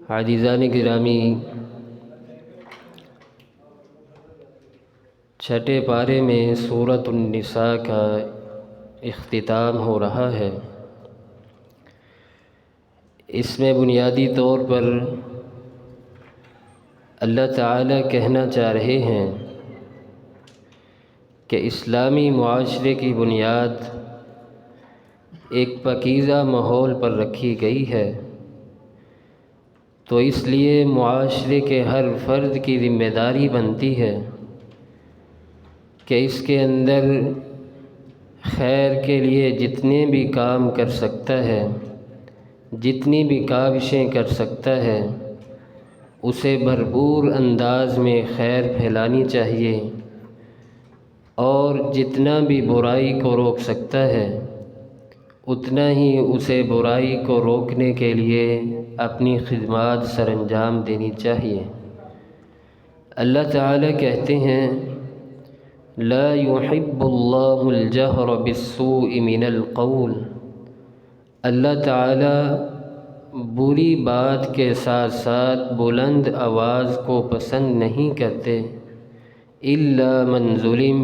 عزیزان گرامی، چھٹے پارے میں سورۃ النساء کا اختتام ہو رہا ہے۔ اس میں بنیادی طور پر اللہ تعالیٰ کہنا چاہ رہے ہیں کہ اسلامی معاشرے کی بنیاد ایک پاکیزہ ماحول پر رکھی گئی ہے، تو اس لیے معاشرے کے ہر فرد کی ذمہ داری بنتی ہے کہ اس کے اندر خیر کے لیے جتنے بھی کام کر سکتا ہے، جتنی بھی کاوشیں کر سکتا ہے، اسے بھرپور انداز میں خیر پھیلانی چاہیے، اور جتنا بھی برائی کو روک سکتا ہے اتنا ہی اسے برائی کو روکنے کے لیے اپنی خدمات سر انجام دینی چاہیے۔ اللہ تعالیٰ کہتے ہیں لا يحب اللہ الجہر بالسوء من القول، اللہ تعالیٰ بری بات کے ساتھ ساتھ بلند آواز کو پسند نہیں کرتے، الا من ظلم،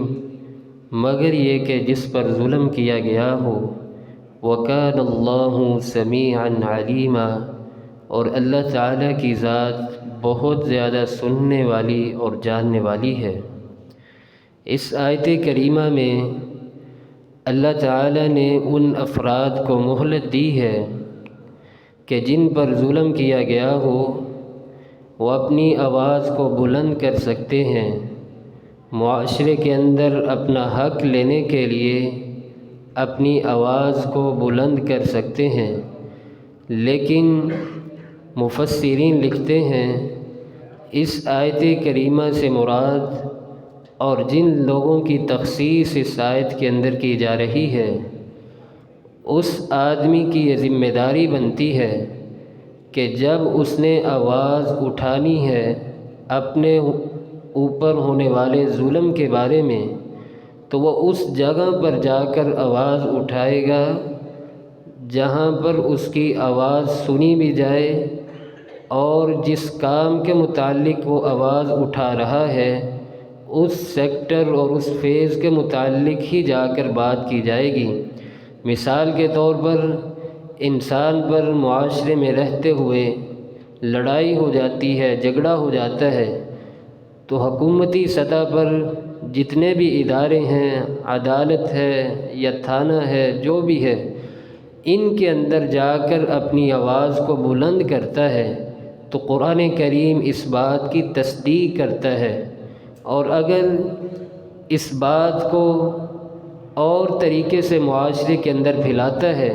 مگر یہ کہ جس پر ظلم کیا گیا ہو، وَكَانَ اللَّهُ سَمِيعًا عَلِيمًا، اور اللہ تعالیٰ کی ذات بہت زیادہ سننے والی اور جاننے والی ہے۔ اس آیت کریمہ میں اللہ تعالیٰ نے ان افراد کو مہلت دی ہے کہ جن پر ظلم کیا گیا ہو وہ اپنی آواز کو بلند کر سکتے ہیں، معاشرے کے اندر اپنا حق لینے کے لیے اپنی آواز کو بلند کر سکتے ہیں، لیکن مفسرین لکھتے ہیں اس آیت کریمہ سے مراد اور جن لوگوں کی تخصیص اس آیت کے اندر کی جا رہی ہے، اس آدمی کی یہ ذمہ داری بنتی ہے کہ جب اس نے آواز اٹھانی ہے اپنے اوپر ہونے والے ظلم کے بارے میں، تو وہ اس جگہ پر جا کر آواز اٹھائے گا جہاں پر اس کی آواز سنی بھی جائے، اور جس کام کے متعلق وہ آواز اٹھا رہا ہے اس سیکٹر اور اس فیز کے متعلق ہی جا کر بات کی جائے گی۔ مثال کے طور پر انسان پر معاشرے میں رہتے ہوئے لڑائی ہو جاتی ہے، جھگڑا ہو جاتا ہے، تو حکومتی سطح پر جتنے بھی ادارے ہیں، عدالت ہے یا تھانہ ہے، جو بھی ہے، ان کے اندر جا کر اپنی آواز کو بلند کرتا ہے تو قرآن کریم اس بات کی تصدیق کرتا ہے، اور اگر اس بات کو اور طریقے سے معاشرے کے اندر پھیلاتا ہے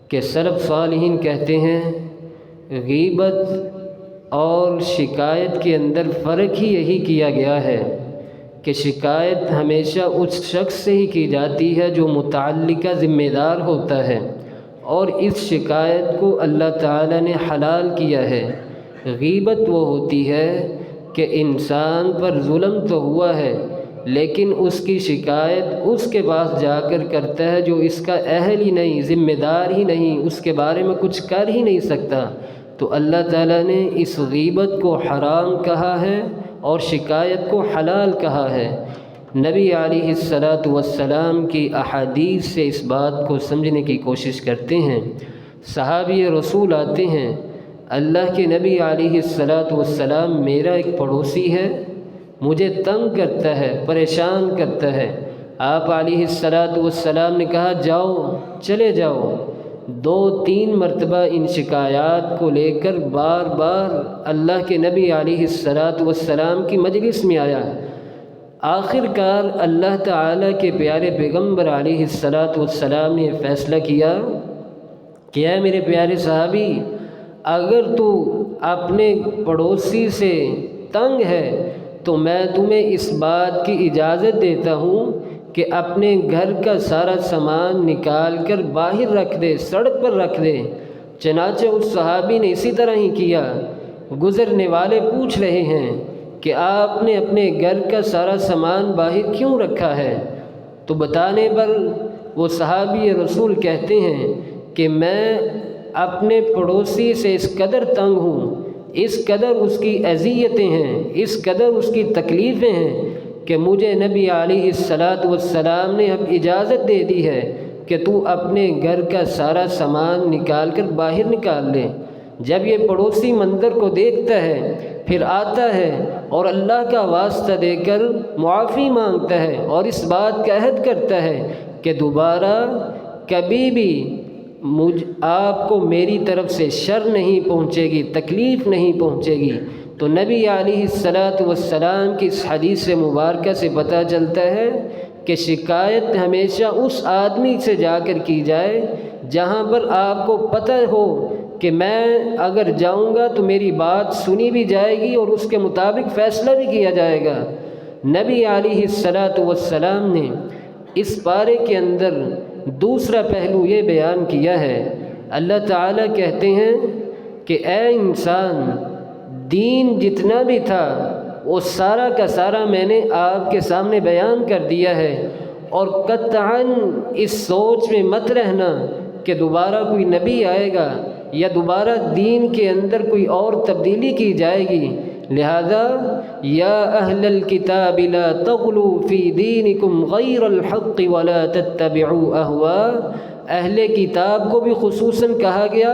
کہ سلف صالحین کہتے ہیں غیبت اور شکایت کے اندر فرق ہی یہی کیا گیا ہے کہ شکایت ہمیشہ اس شخص سے ہی کی جاتی ہے جو متعلقہ ذمہ دار ہوتا ہے، اور اس شکایت کو اللہ تعالیٰ نے حلال کیا ہے۔ غیبت وہ ہوتی ہے کہ انسان پر ظلم تو ہوا ہے لیکن اس کی شکایت اس کے پاس جا کر کرتا ہے جو اس کا اہل ہی نہیں، ذمہ دار ہی نہیں، اس کے بارے میں کچھ کر ہی نہیں سکتا، تو اللہ تعالیٰ نے اس غیبت کو حرام کہا ہے اور شکایت کو حلال کہا ہے۔ نبی علیہ السلام کی احادیث سے اس بات کو سمجھنے کی کوشش کرتے ہیں۔ صحابی رسول آتے ہیں، اللہ کے نبی علیہ السلام، میرا ایک پڑوسی ہے، مجھے تنگ کرتا ہے، پریشان کرتا ہے۔ آپ علیہ السلام نے کہا جاؤ، چلے جاؤ۔ 2-3 مرتبہ ان شکایات کو لے کر بار بار اللہ کے نبی علیہ السلام کی مجلس میں آیا۔ آخر کار اللہ تعالیٰ کے پیارے پیغمبر علیہ السلام نے فیصلہ کیا کہ اے میرے پیارے صحابی، اگر تو اپنے پڑوسی سے تنگ ہے تو میں تمہیں اس بات کی اجازت دیتا ہوں کہ اپنے گھر کا سارا سامان نکال کر باہر رکھ دے، سڑک پر رکھ دے۔ چنانچہ اس صحابی نے اسی طرح ہی کیا۔ گزرنے والے پوچھ رہے ہیں کہ آپ نے اپنے گھر کا سارا سامان باہر کیوں رکھا ہے؟ تو بتانے پر وہ صحابی رسول کہتے ہیں کہ میں اپنے پڑوسی سے اس قدر تنگ ہوں، اس قدر اس کی اذیتیں ہیں، اس قدر اس کی تکلیفیں ہیں کہ مجھے نبی علیہ السلام نے اب اجازت دے دی ہے کہ تو اپنے گھر کا سارا سامان نکال کر باہر نکال لے۔ جب یہ پڑوسی منظر کو دیکھتا ہے پھر آتا ہے اور اللہ کا واسطہ دے کر معافی مانگتا ہے اور اس بات کا عہد کرتا ہے کہ دوبارہ کبھی بھی آپ کو میری طرف سے شر نہیں پہنچے گی، تکلیف نہیں پہنچے گی۔ تو نبی علیہ السلام کی اس حدیث مبارکہ سے پتہ چلتا ہے کہ شکایت ہمیشہ اس آدمی سے جا کر کی جائے جہاں پر آپ کو پتہ ہو کہ میں اگر جاؤں گا تو میری بات سنی بھی جائے گی اور اس کے مطابق فیصلہ بھی کیا جائے گا۔ نبی علیہ السلام نے اس پارے کے اندر دوسرا پہلو یہ بیان کیا ہے۔ اللہ تعالیٰ کہتے ہیں کہ اے انسان، دین جتنا بھی تھا وہ سارا کا سارا میں نے آپ کے سامنے بیان کر دیا ہے، اور قطعاً اس سوچ میں مت رہنا کہ دوبارہ کوئی نبی آئے گا یا دوبارہ دین کے اندر کوئی اور تبدیلی کی جائے گی۔ لہذا یا اہل الکتاب لا تغلوا فی دینکم غیر الحق ولا تتبعوا اہواء، اہل کتاب کو بھی خصوصاً کہا گیا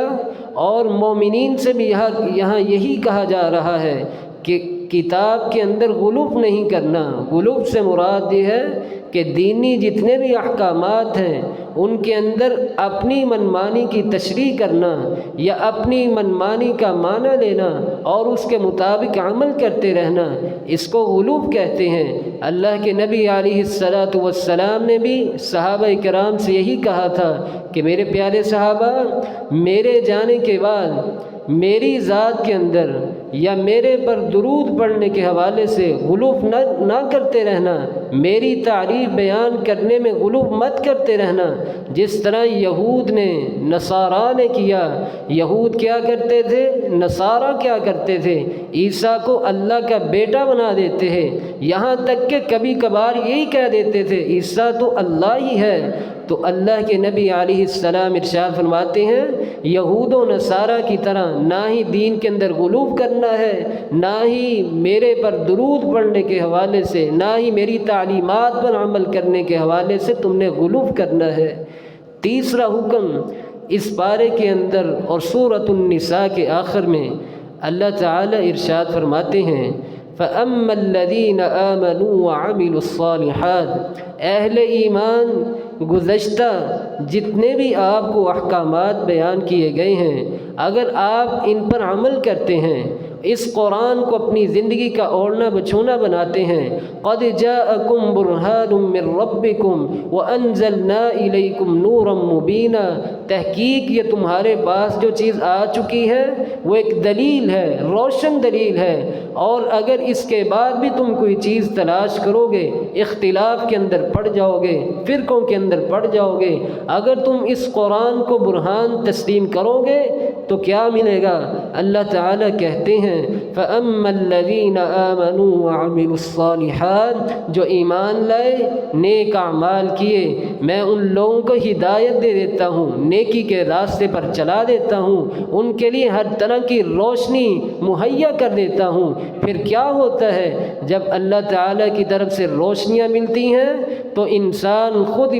اور مومنین سے بھی یہاں یہی کہا جا رہا ہے کہ کتاب کے اندر غلو نہیں کرنا۔ غلو سے مراد یہ ہے کہ دینی جتنے بھی احکامات ہیں ان کے اندر اپنی منمانی کی تشریح کرنا یا اپنی منمانی کا معنی لینا اور اس کے مطابق عمل کرتے رہنا، اس کو غلو کہتے ہیں۔ اللہ کے نبی علیہ السلام نے بھی صحابہ کرام سے یہی کہا تھا کہ میرے پیارے صحابہ، میرے جانے کے بعد میری ذات کے اندر یا میرے پر درود پڑھنے کے حوالے سے غلو نہ کرتے رہنا، میری تعریف بیان کرنے میں غلو مت کرتے رہنا، جس طرح یہود نے نصارہ نے کیا۔ یہود کیا کرتے تھے، نصارہ کیا کرتے تھے، عیسیٰ کو اللہ کا بیٹا بنا دیتے ہیں، یہاں تک کہ کبھی کبھار یہی کہہ دیتے تھے عیسیٰ تو اللہ ہی ہے۔ تو اللہ کے نبی علیہ السلام ارشاد فرماتے ہیں یہود و نصارہ کی طرح نہ ہی دین کے اندر غلو کرنا ہے، نہ ہی میرے پر درود پڑھنے کے حوالے سے، نہ ہی میری تعلیمات پر عمل کرنے کے حوالے سے تم نے غلو کرنا ہے۔ تیسرا حکم اس پارے کے اندر اور سورۃ النساء کے آخر میں اللہ تعالی ارشاد فرماتے ہیں فَأَمَّا الَّذِينَ آمَنُوا وَعَمِلُوا الصَّالِحَاتِ، اہل ایمان گزشتہ جتنے بھی آپ کو احکامات بیان کیے گئے ہیں اگر آپ ان پر عمل کرتے ہیں، اس قرآن کو اپنی زندگی کا اوڑھنا بچھونا بناتے ہیں، قَدْ جَاءَكُمْ بُرْهَانٌ مِّن رَبِّكُمْ وَأَنزَلْنَا إِلَيْكُمْ نُورًا مُّبِينًا، تحقیق یہ تمہارے پاس جو چیز آ چکی ہے وہ ایک دلیل ہے، روشن دلیل ہے، اور اگر اس کے بعد بھی تم کوئی چیز تلاش کرو گے، اختلاف کے اندر پڑ جاؤ گے، فرقوں کے اندر پڑ جاؤ گے، اگر تم اس قرآن کو برہان تسلیم کرو گے تو کیا ملے گا؟ اللہ تعالیٰ کہتے ہیں فَأَمَّا الَّذِينَ آمَنُوا وَعَمِلُوا الصَّالِحَاتِ، جو ایمان لائے، نیک اعمال کیے، میں ان لوگوں کو ہدایت دے دیتا ہوں، نیکی کے راستے پر چلا دیتا ہوں، ان کے لیے ہر طرح کی روشنی مہیا کر دیتا ہوں۔ پھر کیا ہوتا ہے جب اللہ تعالیٰ کی طرف سے روشنیاں ملتی ہیں تو انسان خود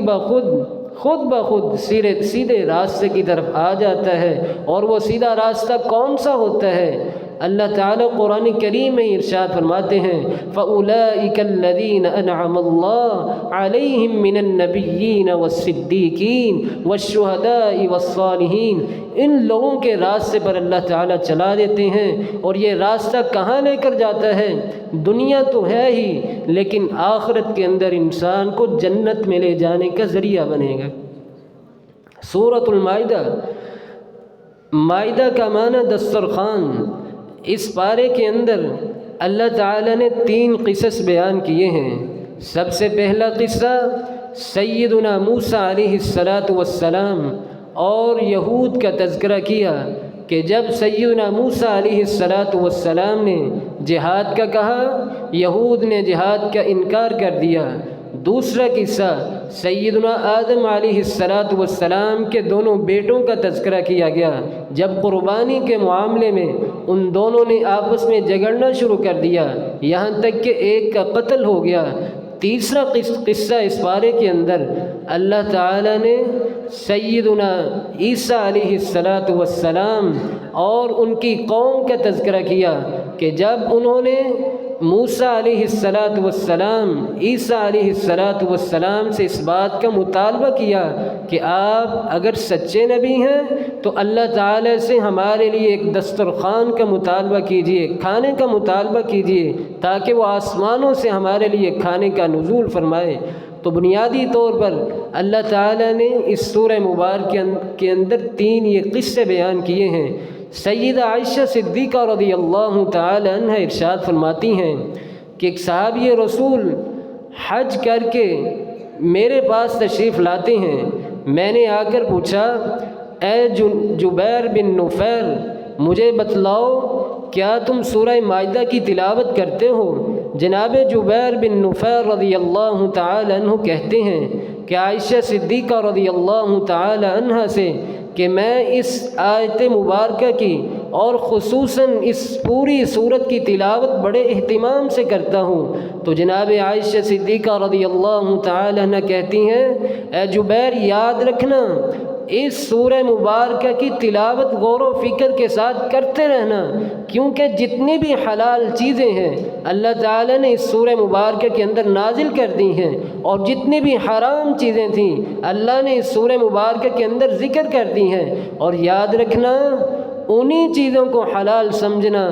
بخود سیدھے راستے کی طرف آ جاتا ہے، اور وہ سیدھا راستہ کون سا ہوتا ہے؟ اللہ تعالیٰ قرآن کریم میں ارشاد فرماتے ہیں فَأُولَئِكَ الَّذِينَ أَنْعَمَ اللَّهُ عَلَيْهِمْ مِنَ النَّبِيِّينَ وَالصِّدِّيقِينَ وَالشُّهَدَاءِ وَالصَّالِحِينَ، ان لوگوں کے راستے پر اللہ تعالیٰ چلا دیتے ہیں، اور یہ راستہ کہاں لے کر جاتا ہے؟ دنیا تو ہے ہی، لیکن آخرت کے اندر انسان کو جنت میں لے جانے کا ذریعہ بنے گا۔ سورۃ المائدہ، مائدہ کا معنی دسترخوان، اس پارے کے اندر اللہ تعالیٰ نے 3 قصص بیان کیے ہیں۔ سب سے پہلا قصہ سیدنا موسیٰ علیہ السلام اور یہود کا تذکرہ کیا کہ جب سیدنا موسیٰ علیہ السلام نے جہاد کا کہا، یہود نے جہاد کا انکار کر دیا۔ دوسرا قصہ سیدنا آدم علیہ السلام کے دونوں بیٹوں کا تذکرہ کیا گیا، جب قربانی کے معاملے میں ان دونوں نے آپس میں جھگڑنا شروع کر دیا، یہاں تک کہ ایک کا قتل ہو گیا۔ تیسرا قصہ اس بارے کے اندر اللہ تعالیٰ نے سیدنا عیسیٰ علیہ السلام اور ان کی قوم کا تذکرہ کیا کہ جب انہوں نے موسیٰ علیہ السلام عیسیٰ علیہ السلام سے اس بات کا مطالبہ کیا کہ آپ اگر سچے نبی ہیں تو اللہ تعالیٰ سے ہمارے لیے ایک دسترخوان کا مطالبہ کیجیے، کھانے کا مطالبہ کیجیے تاکہ وہ آسمانوں سے ہمارے لیے کھانے کا نزول فرمائے۔ تو بنیادی طور پر اللہ تعالیٰ نے اس سورہ مبارک کے اندر 3 یہ قصے بیان کیے ہیں۔ سیدہ عائشہ صدیقہ رضی اللہ تعالی عنہ ارشاد فرماتی ہیں کہ ایک صحابی رسول حج کر کے میرے پاس تشریف لاتے ہیں، میں نے آ کر پوچھا، اے جبیر بن نفیر، مجھے بتلاؤ کیا تم سورہ مائدہ کی تلاوت کرتے ہو؟ جناب جبیر بن نفیر رضی اللہ تعالی عنہ کہتے ہیں کہ عائشہ صدیقہ رضی اللہ تعالی عنہ سے کہ میں اس آیت مبارکہ کی اور خصوصاً اس پوری سورت کی تلاوت بڑے اہتمام سے کرتا ہوں۔ تو جناب عائشہ صدیقہ رضی اللہ تعالی عنہ کہتی ہیں، اے جبیر یاد رکھنا اس سورہ مبارکہ کی تلاوت غور و فکر کے ساتھ کرتے رہنا، کیونکہ جتنی بھی حلال چیزیں ہیں اللہ تعالیٰ نے اس سورہ مبارکہ کے اندر نازل کر دی ہیں، اور جتنی بھی حرام چیزیں تھیں اللہ نے اس سورہ مبارکہ کے اندر ذکر کر دی ہیں۔ اور یاد رکھنا انہی چیزوں کو حلال سمجھنا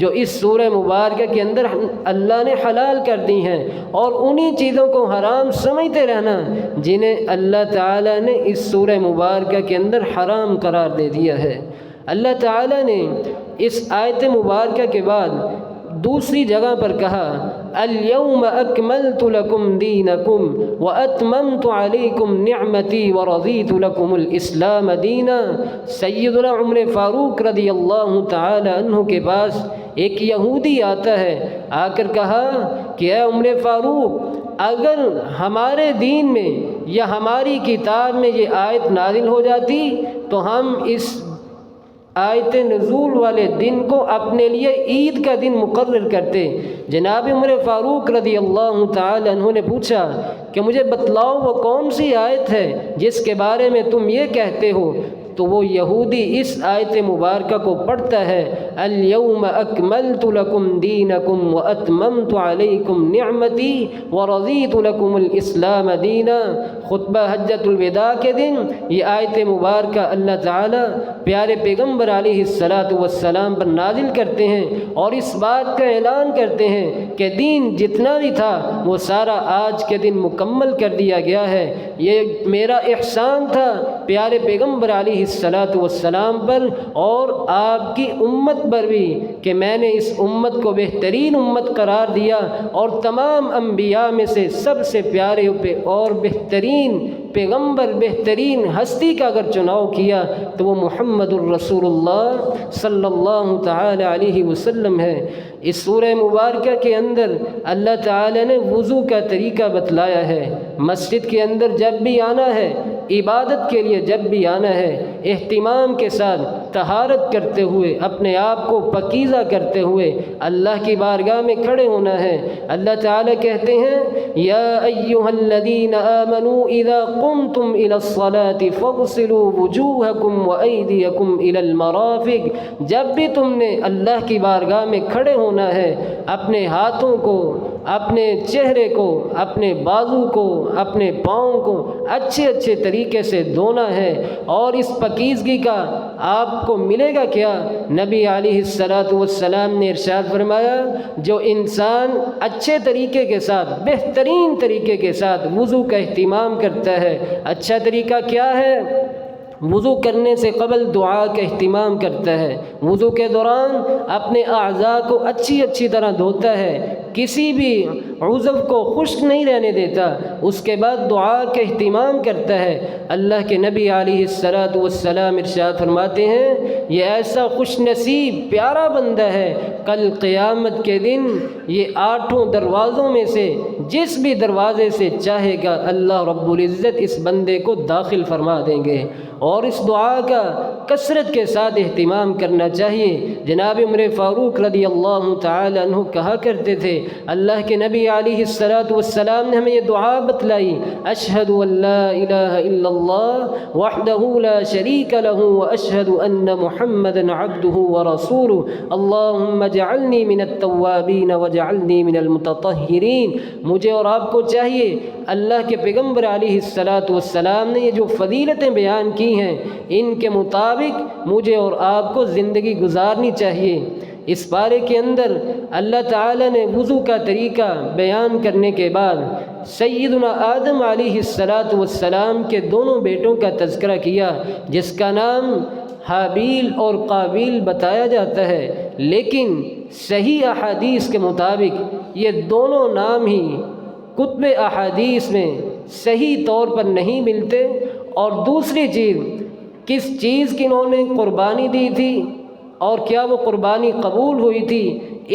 جو اس سورہ مبارکہ کے اندر اللہ نے حلال کر دی ہیں، اور انہی چیزوں کو حرام سمجھتے رہنا جنہیں اللہ تعالیٰ نے اس سورہ مبارکہ کے اندر حرام قرار دے دیا ہے۔ اللہ تعالیٰ نے اس آیت مبارکہ کے بعد دوسری جگہ پر کہا، الیوم اکملت لکم دینکم واتممت علیکم نعمتی ورضیت لکم الاسلام دینا۔ سیدنا عمر فاروق رضی اللہ تعالی عنہ کے پاس ایک یہودی آتا ہے، آ کر کہا کہ اے عمر فاروق، اگر ہمارے دین میں یا ہماری کتاب میں یہ آیت نازل ہو جاتی تو ہم اس آیت نزول والے دن کو اپنے لیے عید کا دن مقرر کرتے۔ جناب عمر فاروق رضی اللہ تعالی عنہ نے پوچھا کہ مجھے بتلاؤ وہ کون سی آیت ہے جس کے بارے میں تم یہ کہتے ہو؟ تو وہ یہودی اس آیت مبارکہ کو پڑھتا ہے، الیوم اکملت لکم دینکم واتممت علیکم نعمتی ورضیت لکم الاسلام دینا۔ خطبہ حجۃ الوداع کے دن یہ آیت مبارکہ اللہ تعالیٰ پیارے پیغمبر علیہ السلام پر نازل کرتے ہیں اور اس بات کا اعلان کرتے ہیں کہ دین جتنا بھی تھا وہ سارا آج کے دن مکمل کر دیا گیا ہے۔ یہ میرا احسان تھا پیارے پیغمبر علیہ السلام پر اور آپ کی امت پر بھی کہ میں نے اس امت کو بہترین امت قرار دیا، اور تمام انبیاء میں سے سب سے پیارے اور بہترین پیغمبر، بہترین ہستی کا اگر چناؤ کیا تو وہ محمد الرسول اللہ صلی اللہ تعالی علیہ وسلم ہے۔ اس سورہ مبارکہ کے اندر اللہ تعالی نے وضو کا طریقہ بتلایا ہے۔ مسجد کے اندر جب بھی آنا ہے، عبادت کے لیے جب بھی آنا ہے، اہتمام کے ساتھ طہارت کرتے ہوئے، اپنے آپ کو پاکیزہ کرتے ہوئے اللہ کی بارگاہ میں کھڑے ہونا ہے۔ اللہ تعالی کہتے ہیں، یا ایھا الذین آمنوا اذا قمتم الى الصلاة فاغسلوا وجوہکم وایدیکم الى المرافق۔ جب بھی تم نے اللہ کی بارگاہ میں کھڑے ہونا ہے، اپنے ہاتھوں کو، اپنے چہرے کو، اپنے بازو کو، اپنے پاؤں کو اچھے طریقے سے دھونا ہے۔ اور اس پاکیزگی کا آپ کو ملے گا کیا؟ نبی علیہ السلام نے ارشاد فرمایا، جو انسان اچھے طریقے کے ساتھ، بہترین طریقے کے ساتھ وضو کا اہتمام کرتا ہے، اچھا طریقہ کیا ہے؟ وضو کرنے سے قبل دعا کا اہتمام کرتا ہے، وضو کے دوران اپنے اعضاء کو اچھی طرح دھوتا ہے، کسی بھی عضو کو خشک نہیں رہنے دیتا، اس کے بعد دعا کا اہتمام کرتا ہے۔ اللہ کے نبی علیہ السلام ارشاد فرماتے ہیں، یہ ایسا خوش نصیب پیارا بندہ ہے، کل قیامت کے دن یہ 8 دروازوں میں سے جس بھی دروازے سے چاہے گا اللہ رب العزت اس بندے کو داخل فرما دیں گے۔ اور اس دعا کا کثرت کے ساتھ اہتمام کرنا چاہیے۔ جناب عمر فاروق رضی اللہ تعالی عنہ کہا کرتے تھے، اللہ کے نبی علیہ السلام نے ہمیں یہ دعا بتلائی، اشہد ان لا الہ الا اللہ وحدہ لا شریک لہ واشہد ان محمدا عبدہ ورسولہ اللہم اجعلنی من التوابین واجعلنی من المتطہرین۔ مجھے اور آپ کو چاہیے، اللہ کے پیغمبر علیہ السلام نے یہ جو فضیلتیں بیان کی ہیں ان کے مطابق مجھے اور آپ کو زندگی گزارنی چاہیے۔ اس پارے کے اندر اللہ تعالیٰ نے وضو کا طریقہ بیان کرنے کے بعد سیدنا آدم علیہ السلام کے دونوں بیٹوں کا تذکرہ کیا، جس کا نام حابیل اور قابیل بتایا جاتا ہے، لیکن صحیح احادیث کے مطابق یہ دونوں نام ہی کتب احادیث میں صحیح طور پر نہیں ملتے۔ اور دوسری چیز، کس چیز کی انہوں نے قربانی دی تھی اور کیا وہ قربانی قبول ہوئی تھی،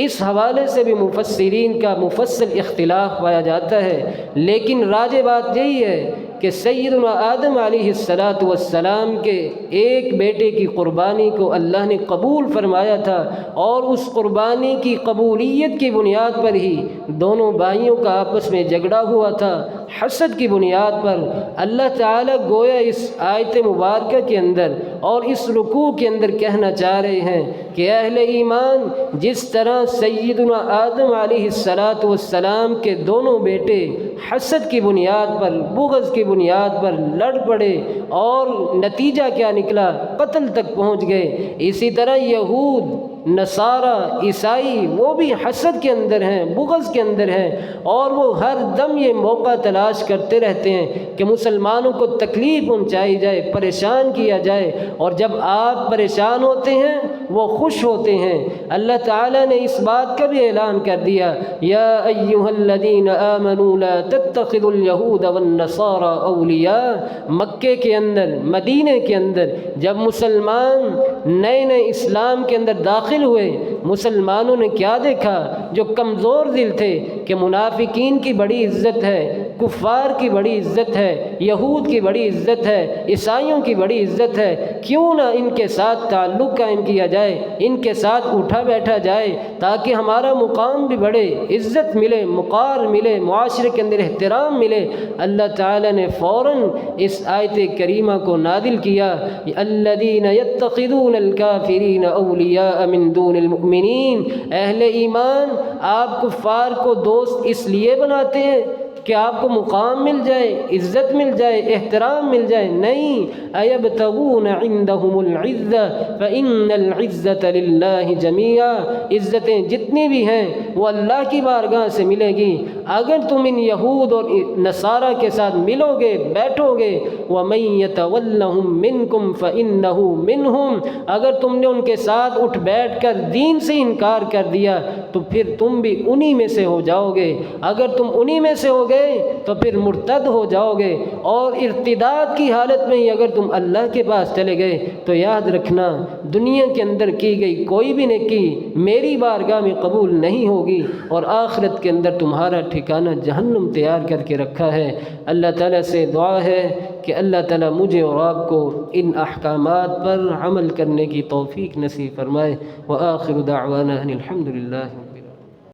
اس حوالے سے بھی مفسرین کا مفصل اختلاف پایا جاتا ہے۔ لیکن راجح بات یہی ہے کہ سیدنا آدم علیہ السلام کے ایک بیٹے کی قربانی کو اللہ نے قبول فرمایا تھا، اور اس قربانی کی قبولیت کی بنیاد پر ہی دونوں بھائیوں کا آپس میں جھگڑا ہوا تھا، حسد کی بنیاد پر۔ اللہ تعالیٰ گویا اس آیت مبارکہ کے اندر اور اس رکوع کے اندر کہنا چاہ رہے ہیں کہ اہل ایمان، جس طرح سیدنا آدم علیہ السلام کے دونوں بیٹے حسد کی بنیاد پر، بغض کی بنیاد پر لڑ پڑے اور نتیجہ کیا نکلا، قتل تک پہنچ گئے، اسی طرح یہود، نصارہ، عیسائی وہ بھی حسد کے اندر ہیں، بغض کے اندر ہیں، اور وہ ہر دم یہ موقع تلاش کرتے رہتے ہیں کہ مسلمانوں کو تکلیف پہنچائی جائے، پریشان کیا جائے۔ اور جب آپ پریشان ہوتے ہیں وہ خوش ہوتے ہیں۔ اللہ تعالیٰ نے اس بات کا بھی اعلان کر دیا، یا ایھا الذین آمنوا لا تتخذوا اليہود والنصارى اولیاء۔ مکے کے اندر، مدینے کے اندر جب مسلمان نئے نئے اسلام کے اندر داخل ہوئے، مسلمانوں نے کیا دیکھا؟ جو کمزور دل تھے کہ منافقین کی بڑی عزت ہے، کفار کی بڑی عزت ہے، یہود کی بڑی عزت ہے، عیسائیوں کی بڑی عزت ہے، کیوں نہ ان کے ساتھ تعلق قائم کیا جائے، ان کے ساتھ اٹھا بیٹھا جائے تاکہ ہمارا مقام بھی بڑھے، عزت ملے، وقار ملے، معاشرے کے اندر احترام ملے۔ اللہ تعالیٰ نے فوراً اس آیت کریمہ کو نازل کیا، الذین یتخذون الکافرین اولیاء من دون المؤمنین۔ اہل ایمان، آپ کفار کو دوست اس لیے بناتے ہیں کہ آپ کو مقام مل جائے، عزت مل جائے، احترام مل جائے؟ نہیں، ایبتغون عندهم العزة فإن العزة للہ جميعا۔ عزتیں جتنی بھی ہیں وہ اللہ کی بارگاہ سے ملے گی۔ اگر تم ان یہود اور نصارہ کے ساتھ ملو گے، بیٹھو گے، ومن يتولهم منکم فإنہ منہم، اگر تم نے ان کے ساتھ اٹھ بیٹھ کر دین سے انکار کر دیا تو پھر تم بھی انہی میں سے ہو جاؤ گے۔ اگر تم انہی میں سے ہو گئے تو پھر مرتد ہو جاؤ گے، اور ارتداد کی حالت میں ہی اگر تم اللہ کے پاس چلے گئے تو یاد رکھنا، دنیا کے اندر کی گئی کوئی بھی نیکی میری بارگاہ میں قبول نہیں ہوگی، اور آخرت کے اندر تمہارا ٹھکانہ جہنم تیار کر کے رکھا ہے۔ اللہ تعالیٰ سے دعا ہے کہ اللہ تعالیٰ مجھے اور آپ کو ان احکامات پر عمل کرنے کی توفیق نصیب فرمائے۔ وآخر دعوانا ان الحمد للہ۔